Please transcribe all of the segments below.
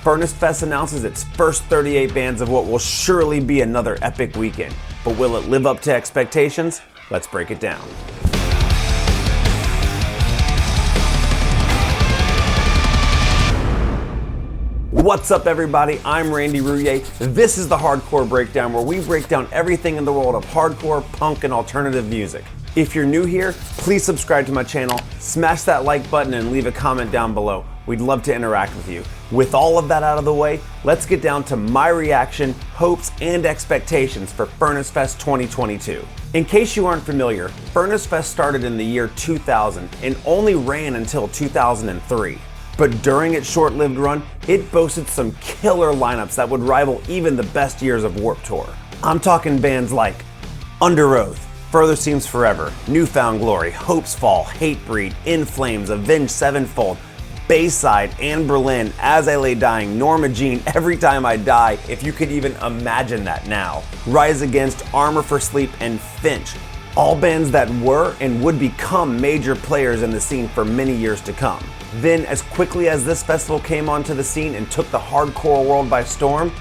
Furnace Fest announces its first 38 bands of what will surely be another epic weekend. But will it live up to expectations? Let's break it down. What's up, everybody? I'm Randy Rouillet. This is the Hardcore Breakdown, where we break down everything in the world of hardcore, punk, and alternative music. If you're new here, please subscribe to my channel, smash that like button, and leave a comment down below. We'd love to interact with you. With all of that out of the way, let's get down to my reaction, hopes, and expectations for Furnace Fest 2022. In case you aren't familiar, Furnace Fest started in the year 2000 and only ran until 2003. But during its short-lived run, it boasted some killer lineups that would rival even the best years of Warped Tour. I'm talking bands like Under Oath, Further Seems Forever, New Found Glory, Hope's Fall, Hatebreed, In Flames, Avenged Sevenfold, Bayside, and Berlin, As I Lay Dying, Norma Jean, Every Time I Die, if you could even imagine that now, Rise Against, Armor for Sleep, and Finch. All bands that were and would become major players in the scene for many years to come. Then, as quickly as this festival came onto the scene and took the hardcore world by storm,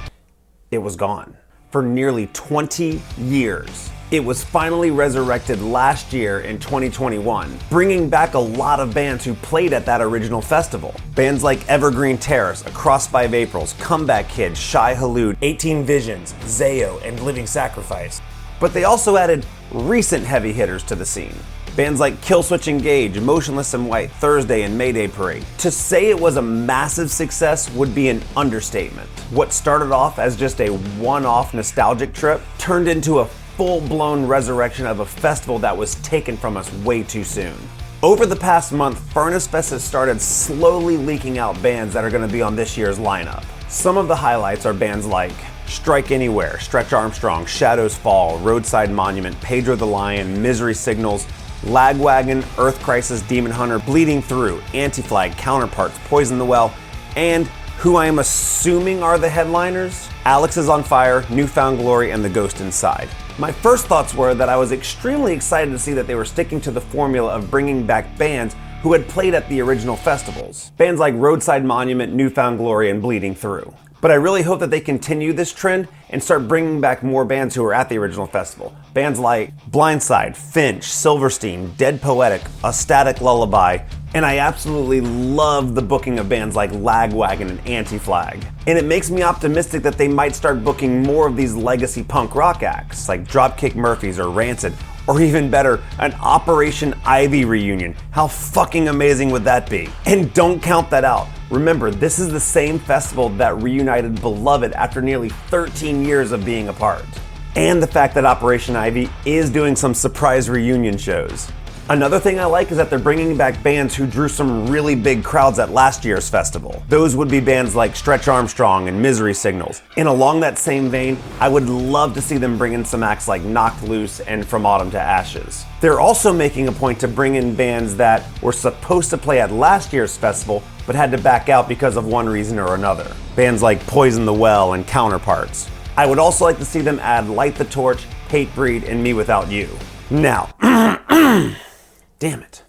it was gone. For nearly 20 years. It was finally resurrected last year in 2021, bringing back a lot of bands who played at that original festival. Bands like Evergreen Terrace, Across 5 Aprils, Comeback Kid, Shai Hulud, 18 Visions, Zayo, and Living Sacrifice. But they also added recent heavy hitters to the scene. Bands like Killswitch Engage, Motionless in White, Thursday, and Mayday Parade. To say it was a massive success would be an understatement. What started off as just a one-off nostalgic trip turned into a full-blown resurrection of a festival that was taken from us way too soon. Over the past month, Furnace Fest has started slowly leaking out bands that are going to be on this year's lineup. Some of the highlights are bands like Strike Anywhere, Stretch Armstrong, Shadows Fall, Roadside Monument, Pedro the Lion, Misery Signals, Lagwagon, Earth Crisis, Demon Hunter, Bleeding Through, Anti-Flag, Counterparts, Poison the Well, and who I am assuming are the headliners, Alex is on Fire, New Found Glory, and The Ghost Inside. My first thoughts were that I was extremely excited to see that they were sticking to the formula of bringing back bands who had played at the original festivals. Bands like Roadside Monument, New Found Glory, and Bleeding Through. But I really hope that they continue this trend and start bringing back more bands who were at the original festival. Bands like Blindside, Finch, Silverstein, Dead Poetic, A Static Lullaby, and I absolutely love the booking of bands like Lagwagon and Anti-Flag. And it makes me optimistic that they might start booking more of these legacy punk rock acts like Dropkick Murphys or Rancid, or even better, an Operation Ivy reunion. How fucking amazing would that be? And don't count that out. Remember, this is the same festival that reunited Beloved after nearly 13 years of being apart. And the fact that Operation Ivy is doing some surprise reunion shows. Another thing I like is that they're bringing back bands who drew some really big crowds at last year's festival. Those would be bands like Stretch Armstrong and Misery Signals. And along that same vein, I would love to see them bring in some acts like Knocked Loose and From Autumn to Ashes. They're also making a point to bring in bands that were supposed to play at last year's festival but had to back out because of one reason or another. Bands like Poison the Well and Counterparts. I would also like to see them add Light the Torch, Hatebreed, and Me Without You. Now, damn it.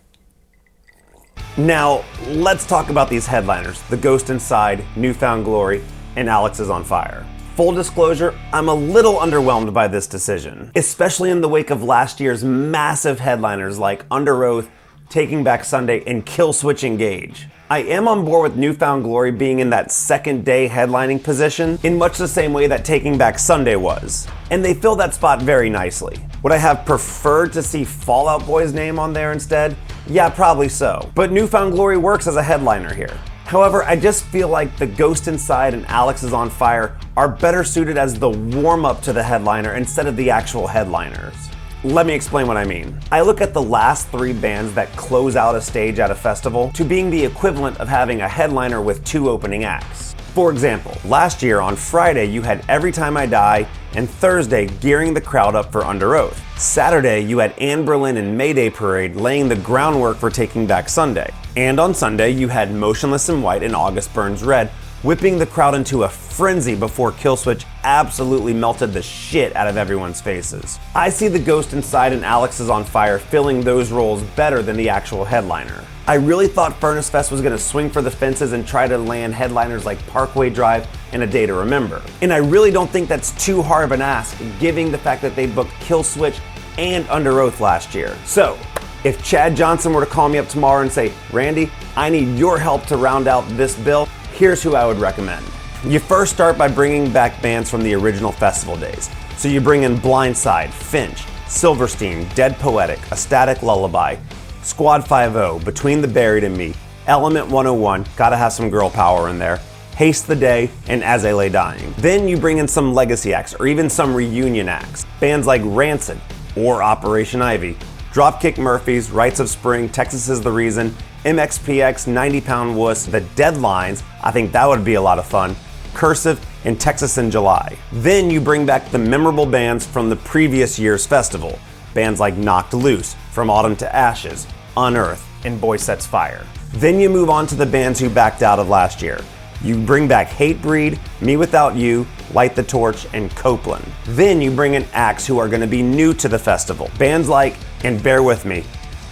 Now, let's talk about these headliners, The Ghost Inside, New Found Glory, and Alex is on Fire. Full disclosure, I'm a little underwhelmed by this decision, especially in the wake of last year's massive headliners like Under Oath, Taking Back Sunday, and Killswitch Engage. I am on board with New Found Glory being in that second day headlining position in much the same way that Taking Back Sunday was. And they fill that spot very nicely. Would I have preferred to see Fall Out Boy's name on there instead? Yeah, probably so. But New Found Glory works as a headliner here. However, I just feel like The Ghost Inside and Alex is on Fire are better suited as the warm-up to the headliner instead of the actual headliners. Let me explain what I mean. I look at the last 3 bands that close out a stage at a festival to being the equivalent of having a headliner with 2 opening acts. For example, last year on Friday you had Every Time I Die, and Thursday gearing the crowd up for Under Oath. Saturday you had Anne Berlin and Mayday Parade laying the groundwork for Taking Back Sunday. And on Sunday you had Motionless in White and August Burns Red whipping the crowd into a frenzy before Killswitch absolutely melted the shit out of everyone's faces. I see the Ghost Inside and Alex is on Fire filling those roles better than the actual headliner. I really thought Furnace Fest was gonna swing for the fences and try to land headliners like Parkway Drive and A Day to Remember. And I really don't think that's too hard of an ask, given the fact that they booked Killswitch and Under Oath last year. So, if Chad Johnson were to call me up tomorrow and say, Randy, I need your help to round out this bill, here's who I would recommend. You first start by bringing back bands from the original festival days. So you bring in Blindside, Finch, Silverstein, Dead Poetic, A Static Lullaby, Squad 5-0, Between the Buried and Me, Element 101, gotta have some girl power in there, Haste the Day, and As I Lay Dying. Then you bring in some legacy acts or even some reunion acts. Bands like Rancid or Operation Ivy, Dropkick Murphys, Rites of Spring, Texas Is the Reason, MXPX, 90 Pound Wuss, The Deadlines, I think that would be a lot of fun, Cursive, and Texas in July. Then you bring back the memorable bands from the previous year's festival. Bands like Knocked Loose, From Autumn to Ashes, Unearth, and Boy Sets Fire. Then you move on to the bands who backed out of last year. You bring back Hatebreed, Me Without You, Light the Torch, and Copeland. Then you bring in acts who are going to be new to the festival. Bands like, and bear with me,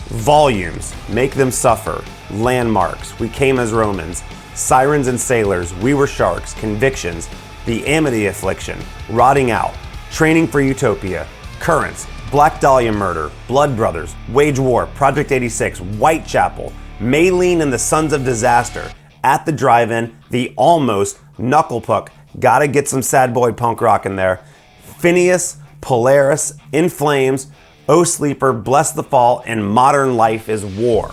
Volumes, Make Them Suffer, Landmarks, We Came as Romans, Sirens and Sailors, We Were Sharks, Convictions, The Amity Affliction, Rotting Out, Training for Utopia, Currents, Black Dahlia Murder, Blood Brothers, Wage War, Project 86, Whitechapel, Maylene and the Sons of Disaster, At the Drive-In, The Almost, Knucklepuck, gotta get some sad boy punk rock in there, Phineas, Polaris, In Flames, Oh Sleeper, Bless the Fall, and Modern Life is War.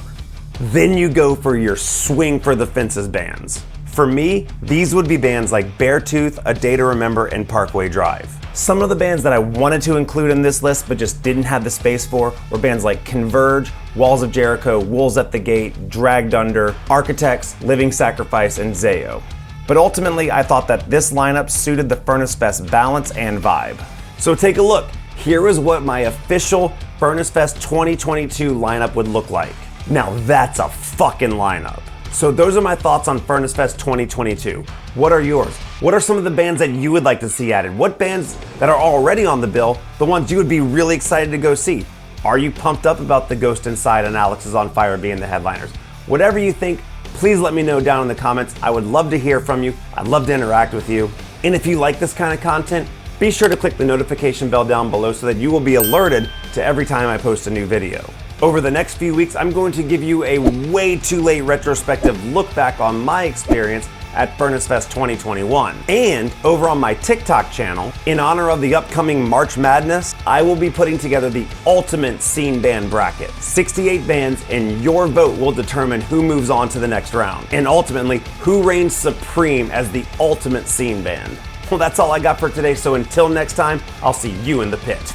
Then you go for your swing for the fences bands. For me, these would be bands like Beartooth, A Day to Remember, and Parkway Drive. Some of the bands that I wanted to include in this list but just didn't have the space for were bands like Converge, Walls of Jericho, Wolves at the Gate, Dragged Under, Architects, Living Sacrifice, and Zayo. But ultimately, I thought that this lineup suited the Furnace Fest balance and vibe. So take a look. Here is what my official Furnace Fest 2022 lineup would look like. Now that's a fucking lineup. So those are my thoughts on Furnace Fest 2022. What are yours? What are some of the bands that you would like to see added? What bands that are already on the bill, the ones you would be really excited to go see? Are you pumped up about the Ghost Inside and Alex is on Fire being the headliners? Whatever you think, please let me know down in the comments. I would love to hear from you. I'd love to interact with you. And if you like this kind of content, be sure to click the notification bell down below so that you will be alerted to every time I post a new video. Over the next few weeks, I'm going to give you a way too late retrospective look back on my experience at Furnace Fest 2021. And over on my TikTok channel, in honor of the upcoming March Madness, I will be putting together the ultimate scene band bracket. 68 bands, and your vote will determine who moves on to the next round, and ultimately, who reigns supreme as the ultimate scene band. Well, that's all I got for today, so until next time, I'll see you in the pit.